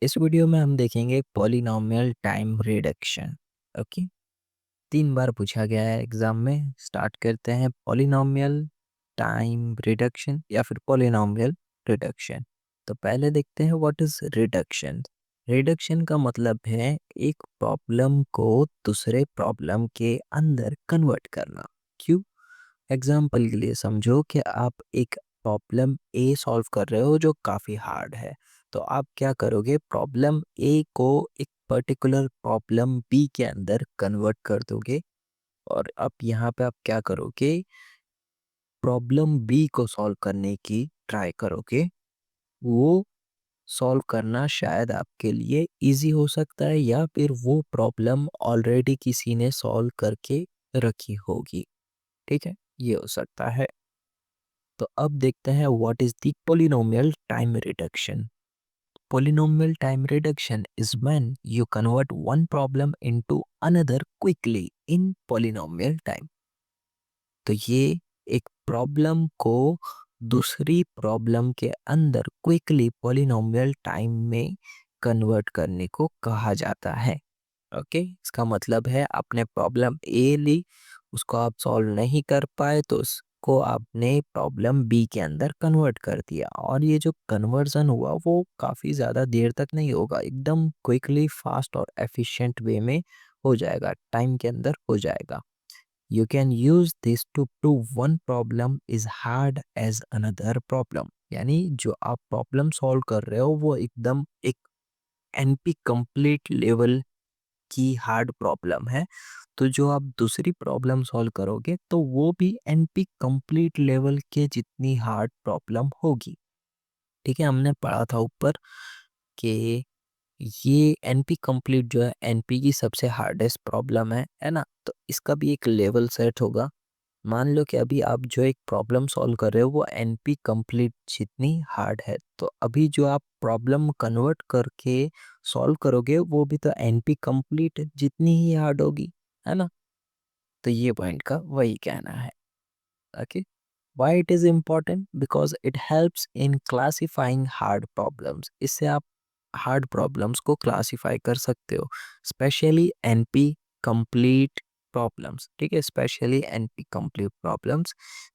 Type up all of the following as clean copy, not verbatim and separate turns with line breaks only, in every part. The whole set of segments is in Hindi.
इस वीडियो में हम देखेंगे पॉलिनॉमियल टाइम रिडक्शन। ओके, 3 बार पूछा गया है एग्जाम में। स्टार्ट करते हैं पॉलिनॉमियल टाइम रिडक्शन या फिर पॉलिनॉमियल रिडक्शन। तो पहले देखते हैं व्हाट इज रिडक्शन। रिडक्शन का मतलब है एक प्रॉब्लम को दूसरे प्रॉब्लम के अंदर कन्वर्ट करना। क्यों? एग्जाम्पल के लिए समझो कि आप एक प्रॉब्लम ए सॉल्व कर रहे हो जो काफ़ी हार्ड है। तो आप क्या करोगे, प्रॉब्लम ए को एक पर्टिकुलर प्रॉब्लम बी के अंदर कन्वर्ट कर दोगे। और अब यहाँ पे आप क्या करोगे, प्रॉब्लम बी को सॉल्व करने की ट्राई करोगे। वो सॉल्व करना शायद आपके लिए इजी हो सकता है या फिर वो प्रॉब्लम ऑलरेडी किसी ने सॉल्व करके रखी होगी। ठीक है, ये हो सकता है। तो अब देखते हैं what is the polynomial time reduction. Polynomial time reduction is when you convert one problem into another quickly in polynomial time। तो ये एक प्रॉब्लम को दूसरी प्रॉब्लम के अंदर क्विकली पॉलिनोमियल टाइम में कन्वर्ट करने को कहा जाता है। ओके, इसका मतलब है आपने प्रॉब्लम ए ली, उसको आप सॉल्व नहीं कर पाए तो उसको आपने प्रॉब्लम बी के अंदर कन्वर्ट कर दिया। और ये जो कन्वर्जन हुआ वो काफ़ी ज़्यादा देर तक नहीं होगा, एकदम क्विकली फास्ट और एफिशिएंट वे में हो जाएगा, टाइम के अंदर हो जाएगा। You can use this to prove one problem is hard as another problem. यानी जो आप प्रॉब्लम सॉल्व कर रहे हो वो एकदम एक एनपी कंप्लीट लेवल की हार्ड प्रॉब्लम है। तो जो आप दूसरी प्रॉब्लम सॉल्व करोगे तो वो भी एनपी कंप्लीट लेवल के जितनी हार्ड प्रॉब्लम होगी। ठीक है, हमने पढ़ा था ऊपर कि ये एनपी कंप्लीट जो है एनपी की सबसे हार्डेस्ट प्रॉब्लम है ना। तो इसका भी एक लेवल सेट होगा। मान लो कि अभी आप जो एक प्रॉब्लम सॉल्व कर रहे हो वो एनपी कंप्लीट जितनी हार्ड है, तो अभी जो आप प्रॉब्लम कन्वर्ट करके सॉल्व करोगे वो भी तो एनपी कंप्लीट जितनी ही हार्ड होगी, है ना। तो ये पॉइंट का वही कहना है। Okay, why it is important, because it helps in classifying hard problems. इससे आप हार्ड प्रॉब्लम्स को क्लासिफाई कर सकते हो, स्पेशली एनपी कंप्लीट प्रॉब्लम्स। ठीक है, specially NP complete problems.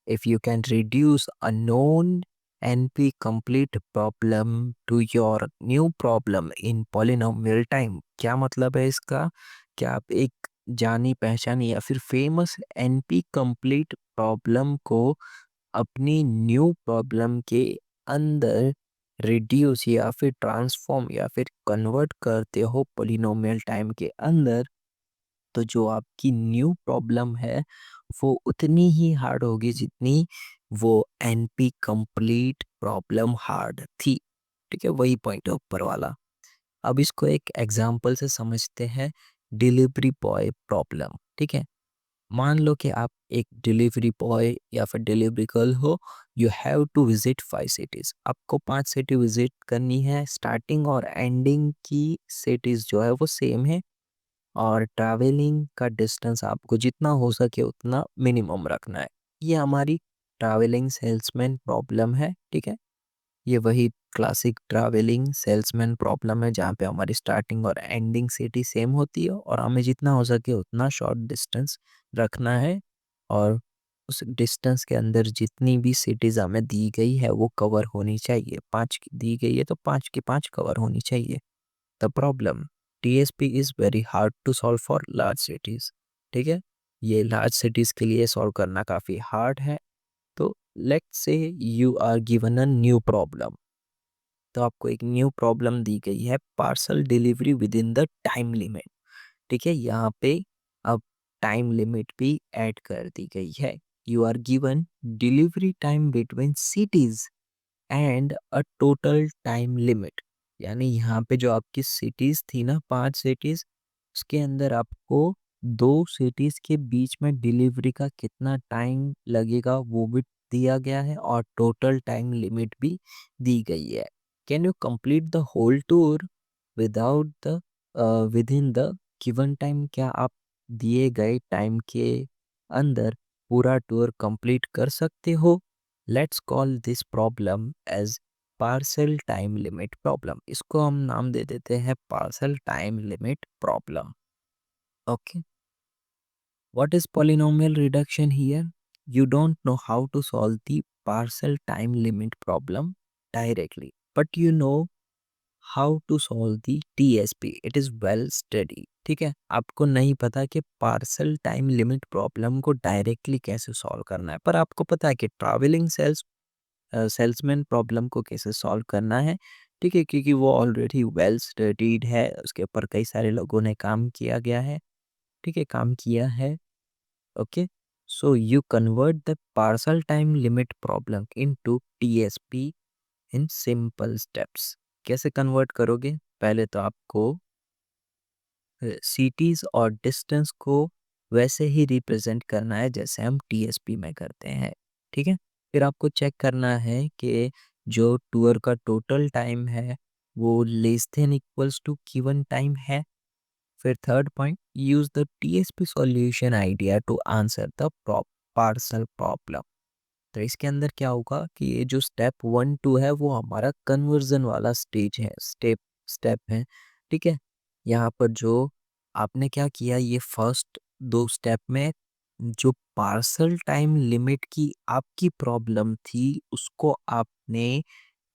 If you can reduce a known NP complete problem to your new problem in polynomial time. क्या मतलब है इसका? क्या आप एक जानी पहचानी या फिर फेमस एनपी कंप्लीट प्रॉब्लम को अपनी न्यू प्रॉब्लम के अंदर रिड्यूस या फिर ट्रांसफॉर्म या फिर कन्वर्ट करते हो पॉलिनोमियल टाइम के अंदर, तो जो आपकी न्यू प्रॉब्लम है वो उतनी ही हार्ड होगी जितनी वो एनपी कंप्लीट प्रॉब्लम हार्ड थी। ठीक है, वही पॉइंट है ऊपर वाला। अब इसको एक एग्जांपल से समझते हैं, डिलीवरी बॉय प्रॉब्लम। ठीक है, मान लो कि आप एक डिलीवरी बॉय या फिर डिलीवरी गर्ल हो। You have to visit 5 cities. आपको 5 सिटी विजिट करनी है। स्टार्टिंग और एंडिंग की सिटीज जो है वो सेम है और ट्रैवलिंग का डिस्टेंस आपको जितना हो सके उतना मिनिमम रखना है। ये हमारी ट्रैवलिंग सेल्समैन प्रॉब्लम है। ठीक है, ये वही क्लासिक ट्रैवलिंग सेल्समैन प्रॉब्लम है जहाँ पे हमारी स्टार्टिंग और एंडिंग सिटी सेम होती है और हमें जितना हो सके उतना शॉर्ट डिस्टेंस रखना है। और उस डिस्टेंस के अंदर जितनी भी सिटीज़ हमें दी गई है वो कवर होनी चाहिए। 5 दी गई है तो 5 की 5 कवर होनी चाहिए। The problem, TSP is very hard to solve for large cities. ठीक है, ये लार्ज सिटीज़ के लिए सॉल्व करना काफ़ी हार्ड है। तो let's say you are given a new problem. तो आपको एक न्यू प्रॉब्लम दी गई है, parcel delivery within the time limit. ठीक है, यहाँ पे अब टाइम लिमिट भी ऐड कर दी गई है। You are given delivery time between cities and a total time limit. यानी यहाँ पे जो आपकी सिटीज थी ना, 5 सिटीज, उसके अंदर आपको 2 सिटीज के बीच में डिलीवरी का कितना टाइम लगेगा वो भी दिया गया है और टोटल टाइम लिमिट भी दी गई है। Can you complete the whole tour without the within the given time? क्या आप दिए गए टाइम के अंदर पूरा टूर कंप्लीट कर सकते हो? Let's call this problem as partial time limit problem, इसको हम नाम दे देते हैं partial time limit problem. Okay, what is polynomial reduction here? You don't know how to solve the partial time limit problem directly, but you know how to solve the TSP. It is well studied. ठीक है, आपको नहीं पता कि पार्सल टाइम लिमिट प्रॉब्लम को डायरेक्टली कैसे सॉल्व करना है, पर आपको पता है कि ट्रैवलिंग सेल्समैन प्रॉब्लम को कैसे सॉल्व करना है। ठीक है, क्योंकि वो ऑलरेडी वेल स्टडीड है, उसके ऊपर कई सारे लोगों ने काम किया गया है। ठीक है, काम किया है। Okay, so you convert the partial time limit problem into TSP in simple steps। कैसे कन्वर्ट करोगे? पहले तो आपको सिटीज और डिस्टेंस को वैसे ही रिप्रेजेंट करना है जैसे हम टीएसपी में करते हैं। ठीक है, फिर आपको चेक करना है कि जो टूर का टोटल टाइम है वो less than equals to given time है। फिर third point, use the TSP solution idea to answer the parcel problem. तो इसके अंदर क्या होगा कि ये जो स्टेप 1 2 है वो हमारा कन्वर्जन वाला स्टेज है, स्टेप है। ठीक है, यहाँ पर जो आपने क्या किया, ये फर्स्ट 2 स्टेप में जो पार्सल टाइम लिमिट की आपकी प्रॉब्लम थी उसको आपने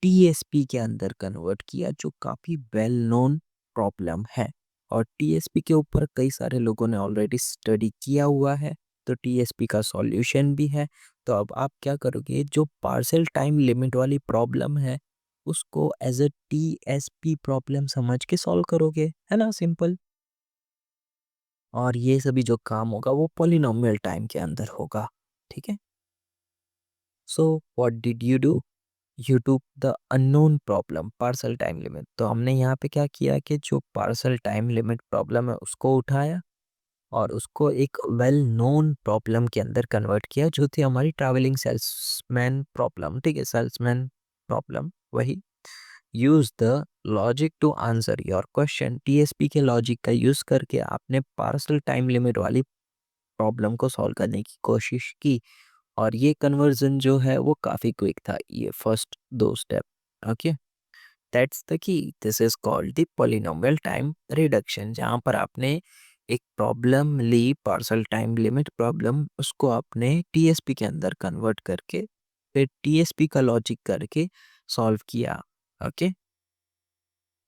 टीएसपी के अंदर कन्वर्ट किया, जो काफ़ी वेल नोन प्रॉब्लम है और टीएसपी के ऊपर कई सारे लोगों ने ऑलरेडी स्टडी किया हुआ है, तो टीएसपी का सॉल्यूशन भी है। तो अब आप क्या करोगे, जो पार्सल टाइम लिमिट वाली प्रॉब्लम है उसको एज अ टीएसपी प्रॉब्लम समझ के सॉल्व करोगे, है ना, सिंपल। और ये सभी जो काम होगा वो पॉलिनोमियल टाइम के अंदर होगा। ठीक है, so what did you do? You took the unknown problem parcel time limit. तो हमने यहाँ पे क्या किया कि जो पार्सल टाइम लिमिट प्रॉब्लम है उसको उठाया और उसको एक वेल नोन प्रॉब्लम के अंदर कन्वर्ट किया, जो थी हमारी ट्रैवलिंग सेल्समैन प्रॉब्लम। ठीक है, सेल्समैन प्रॉब्लम वही। Use the logic to answer your question. TSP के लॉजिक का यूज करके आपने पार्सल टाइम लिमिट वाली प्रॉब्लम को सॉल्व करने की कोशिश की और ये कन्वर्जन जो है वो काफ़ी क्विक था, ये first 2 step. Okay, that's the key, this is called the polynomial time reduction, जहाँ पर आपने एक प्रॉब्लम ली, पार्सल टाइम लिमिट प्रॉब्लम, उसको आपने टीएसपी के अंदर कन्वर्ट करके फिर टीएसपी का लॉजिक करके सॉल्व किया। ओके,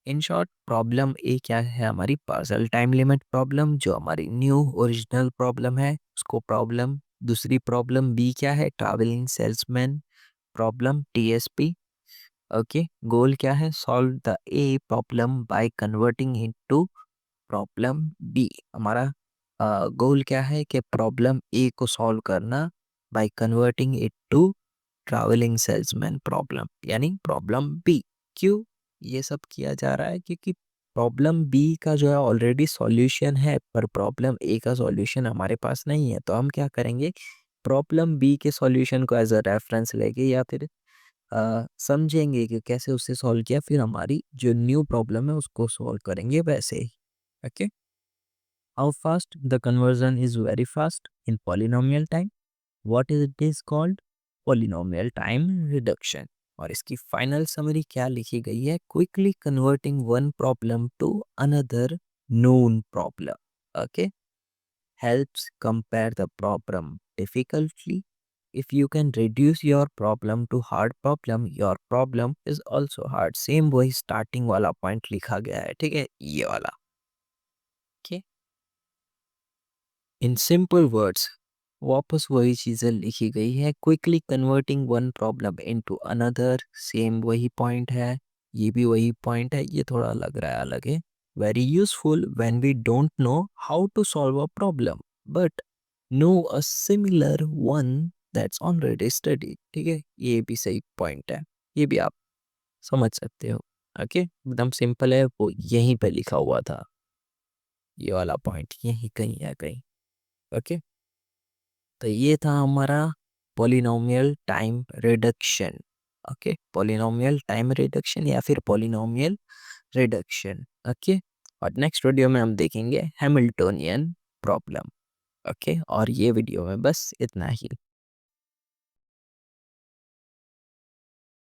इन शॉर्ट प्रॉब्लम ए क्या है, हमारी पार्सल टाइम लिमिट प्रॉब्लम, जो हमारी न्यू ओरिजिनल प्रॉब्लम है उसको प्रॉब्लम। दूसरी प्रॉब्लम बी क्या है, travelling salesman problem, TSP. Okay, goal क्या है, solve the A problem by converting into problem B. हमारा गोल क्या है कि प्रॉब्लम ए को सॉल्व करना by converting it to travelling salesman problem, यानी प्रॉब्लम बी। क्यों ये सब किया जा रहा है? क्योंकि प्रॉब्लम बी का जो है ऑलरेडी सॉल्यूशन है, पर प्रॉब्लम ए का सॉल्यूशन हमारे पास नहीं है। तो हम क्या करेंगे, प्रॉब्लम बी के सॉल्यूशन को एज अ रेफरेंस लेके या फिर समझेंगे कि कैसे उससे सॉल्व किया, फिर हमारी जो न्यू प्रॉब्लम है उसको सॉल्व करेंगे वैसे ही। Okay, how fast the conversion is very fast in polynomial time. What is it is called, polynomial time reduction. और इसकी फाइनल समरी क्या लिखी गई है, quickly converting one problem to another known problem. Okay, helps compare the problem difficultly. If you can reduce your problem to hard problem, your problem is also hard। Same वही स्टार्टिंग वाला पॉइंट लिखा गया है, ठीक है, ये वाला। ओके, इन सिंपल वर्ड्स वापस वही चीज़ें लिखी गई है, quickly converting one problem into another, same वही पॉइंट है, ये भी वही पॉइंट है, ये थोड़ा लग रहा है अलग है। Very useful when we don't know how to solve a problem but know a similar one that's already study. ठीक है, ये भी सही पॉइंट है, ये भी आप समझ सकते हो। ओके, एकदम सिंपल है, वो यहीं पे लिखा हुआ था, ये वाला पॉइंट यहीं कहीं है कहीं। ओके, तो ये था हमारा polynomial time reduction. Okay, polynomial time reduction या फिर पॉलिनोमियल रिडक्शन। ओके, और नेक्स्ट वीडियो में हम देखेंगे हैमिल्टोनियन प्रॉब्लम। ओके, और ये वीडियो में बस इतना ही।